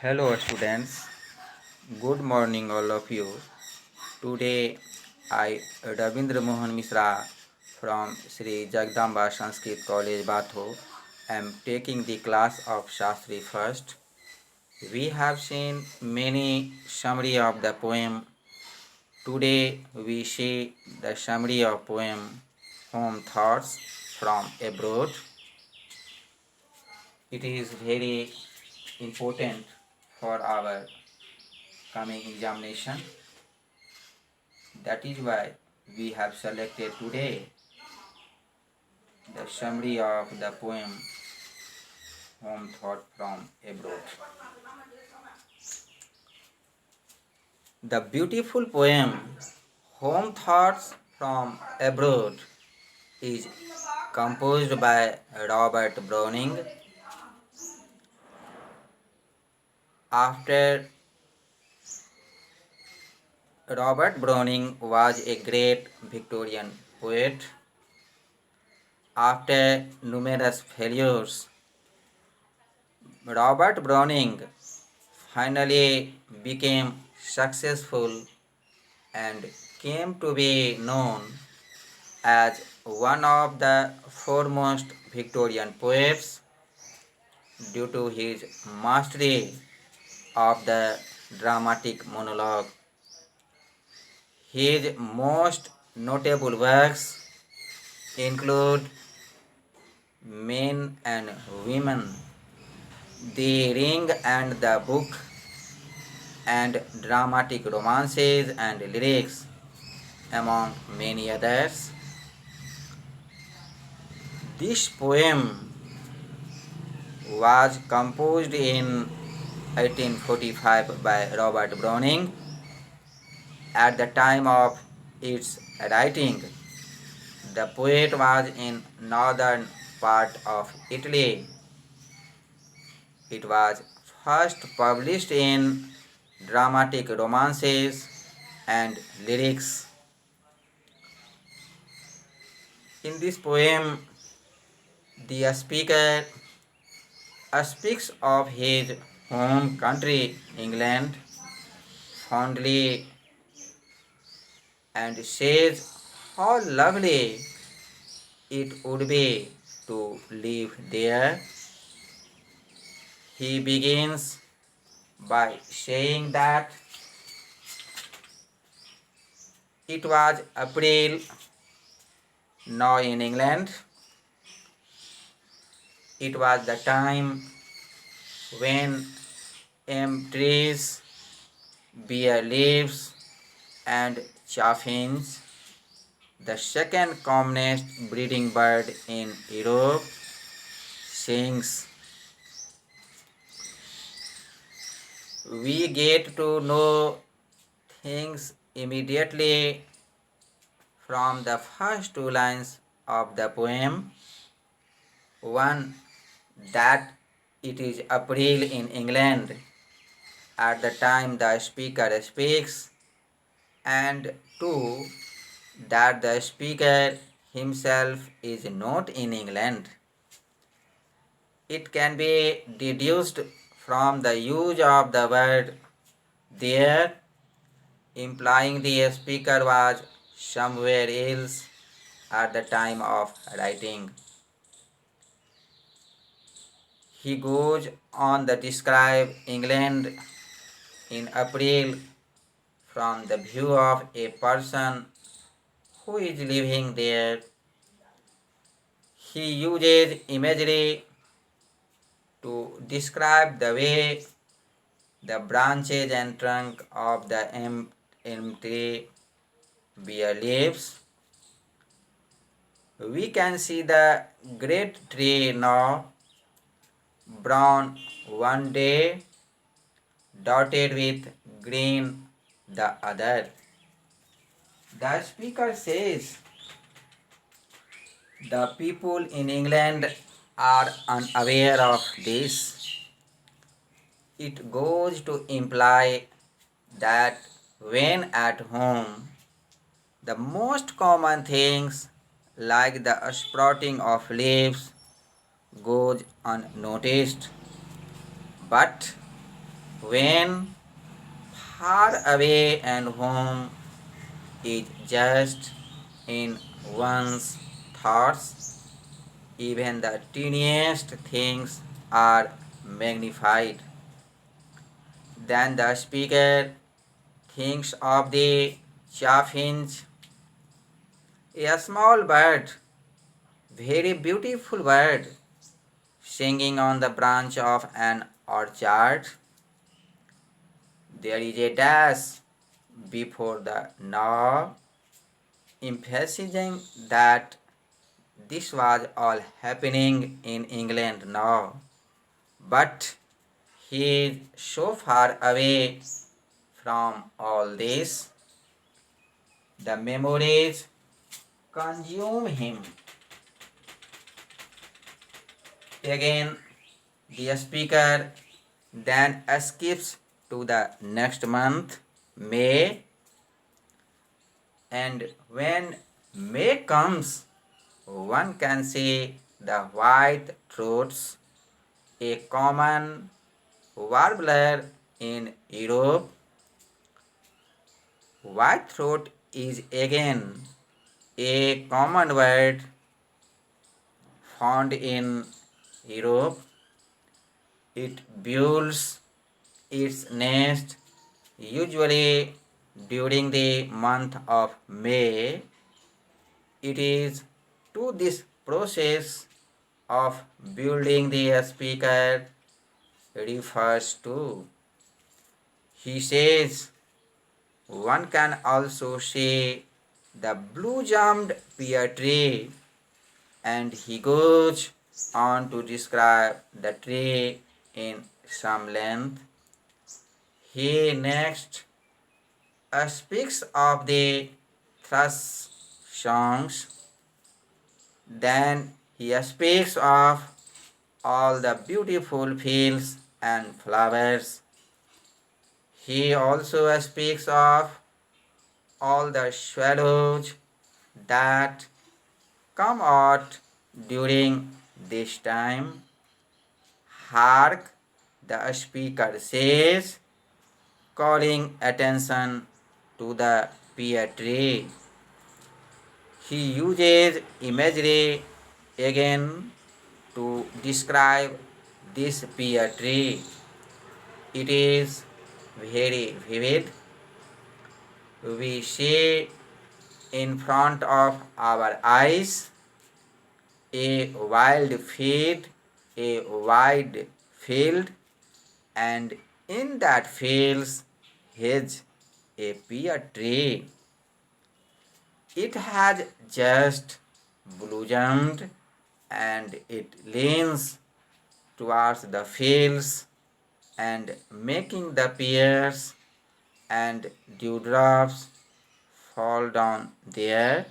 Hello students, good morning all of you. Today I Ravindra Mohan Misra from Sri Jagdamba Sanskrit College Batho am taking the class of Shastri first. We have seen many summary of the poem. Today we see the summary of poem Home Thoughts from Abroad. It is very important for our coming examination. That is why we have selected today the summary of the poem Home Thought from Abroad. The beautiful poem Home Thoughts from Abroad is composed by Robert Browning. After Robert Browning was a great Victorian poet. After numerous failures, Robert Browning finally became successful and came to be known as one of the foremost Victorian poets due to his mastery of the dramatic monologue. His most notable works include Men and Women, The Ring and the Book, and dramatic romances and lyrics, among many others. This poem was composed in 1845 by Robert Browning. At the time of its writing, the poet was in northern part of Italy. It was first published in dramatic romances and lyrics. In this poem, the speaker speaks of his home country, England, fondly and says how lovely it would be to live there. He begins by saying that it was April now in England. It was the time when trees bear leaves and chaffinch, the second commonest breeding bird in Europe, sings. We get to know things immediately from the first two lines of the poem. One, that it is April in England at the time the speaker speaks, and two, that the speaker himself is not in England. It can be deduced from the use of the word there, implying the speaker was somewhere else at the time of writing. He goes on to describe England in April from the view of a person who is living there. He uses imagery to describe the way the branches and trunk of the tree bear leaves. We can see the great tree now, brown one day, dotted with green the other. The speaker says the people in England are unaware of this. It goes to imply that when at home, the most common things like the sprouting of leaves goes unnoticed. But when far away and home is just in one's thoughts, even the teeniest things are magnified. Then the speaker thinks of the chaffinch, a small bird, very beautiful bird, singing on the branch of an orchard. There is a dash before the now, emphasizing that this was all happening in England now. But he is so far away from all this, the memories consume him. Again, the speaker then skips to the next month, May, and when May comes, one can see the white throats, a common warbler in Europe. White throat is again a common word found in Europe. It builds its nest usually during the month of May. It is to this process of building the speaker refers to. He says one can also see the blue-jammed pear tree, and he goes on to describe the tree in some length. He next speaks of the thrush songs. Then he speaks of all the beautiful fields and flowers. He also speaks of all the swallows that come out during this time. Hark, the speaker says, calling attention to the pear tree. He uses imagery again to describe this pear tree. It is very vivid. We see in front of our eyes a a wide field, and in that field is a pear tree. It has just blossomed and it leans towards the fields and making the pears and dewdrops fall down there.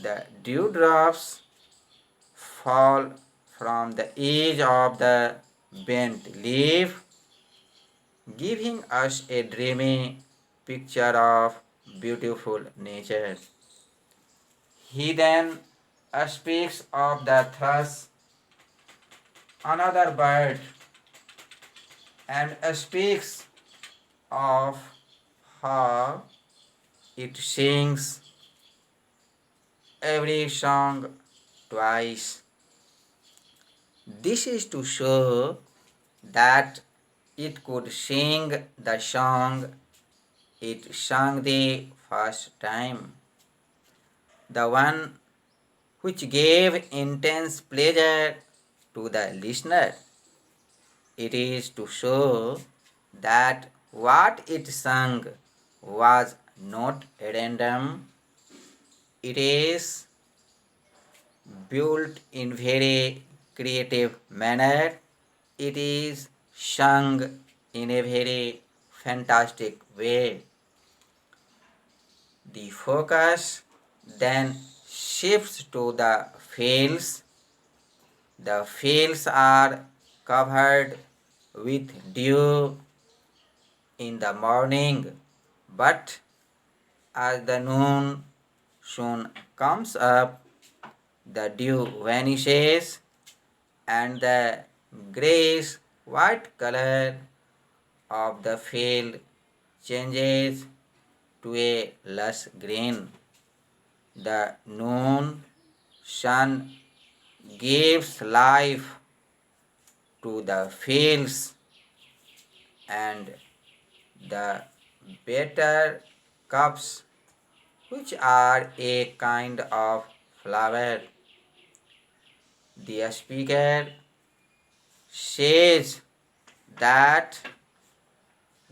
The dewdrops fall from the edge of the bent leaf, giving us a dreamy picture of beautiful nature. He then speaks of the thrush, another bird, and speaks of how it sings every song twice. This is to show that it could sing the song it sang the first time, the one which gave intense pleasure to the listener. It is to show that what it sang was not random. It is built in very creative manner. It is sung in a very fantastic way. The focus then shifts to the fields. The fields are covered with dew in the morning, but as the noon soon comes up, the dew vanishes and the grayish white color of the field changes to a lush green. The noon sun gives life to the fields, and the better cups, which are a kind of flower. The speaker says that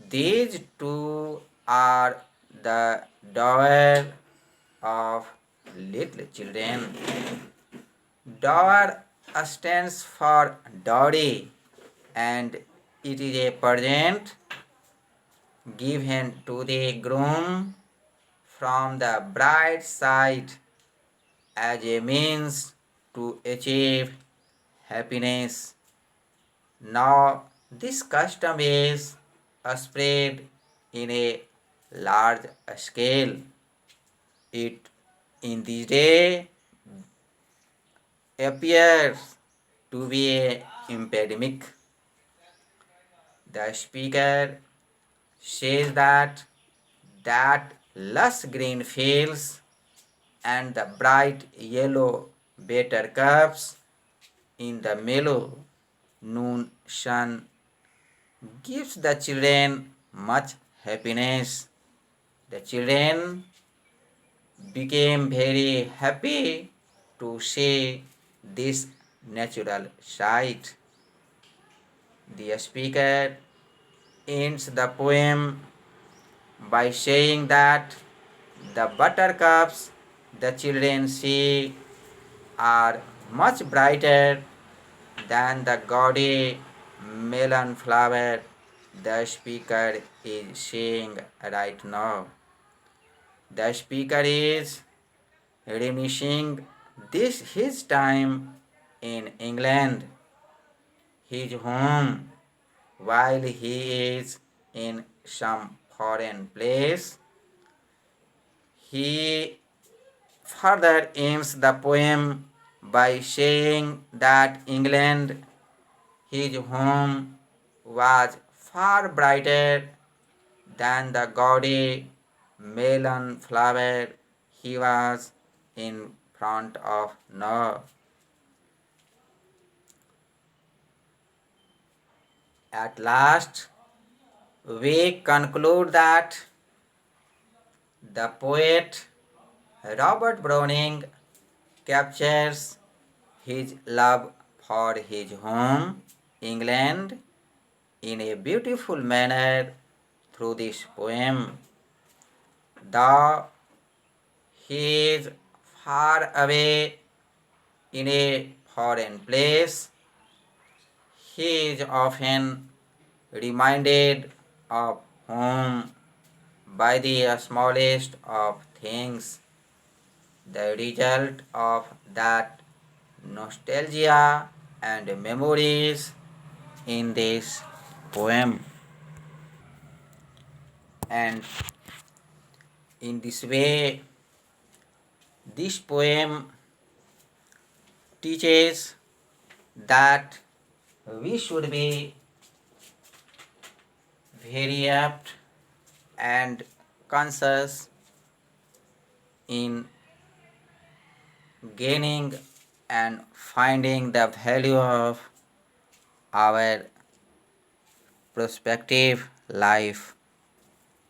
these two are the dower of little children. Dower stands for dowry, and it is a present given to the groom from the bride's side as a means to achieve happiness. Now, this custom is spread in a large scale. It in this day appears to be a epidemic. The speaker says that lush green fields and the bright yellow buttercups in the mellow noon sun gives the children much happiness. The children became very happy to see this natural sight. The speaker ends the poem by saying that the buttercups the children see are much brighter than the gaudy melon flower the speaker is seeing right now. The speaker is reminiscing this his time in England, his home, while he is in some foreign place. He further ends the poem by saying that England, his home, was far brighter than the gaudy melon flower he was in front of now. At last, we conclude that the poet Robert Browning captures his love for his home, England, in a beautiful manner through this poem. Though he is far away in a foreign place, he is often reminded of home by the smallest of things. The result of that nostalgia and memories in this poem. And in this way, this poem teaches that we should be very apt and conscious in gaining and finding the value of our prospective life.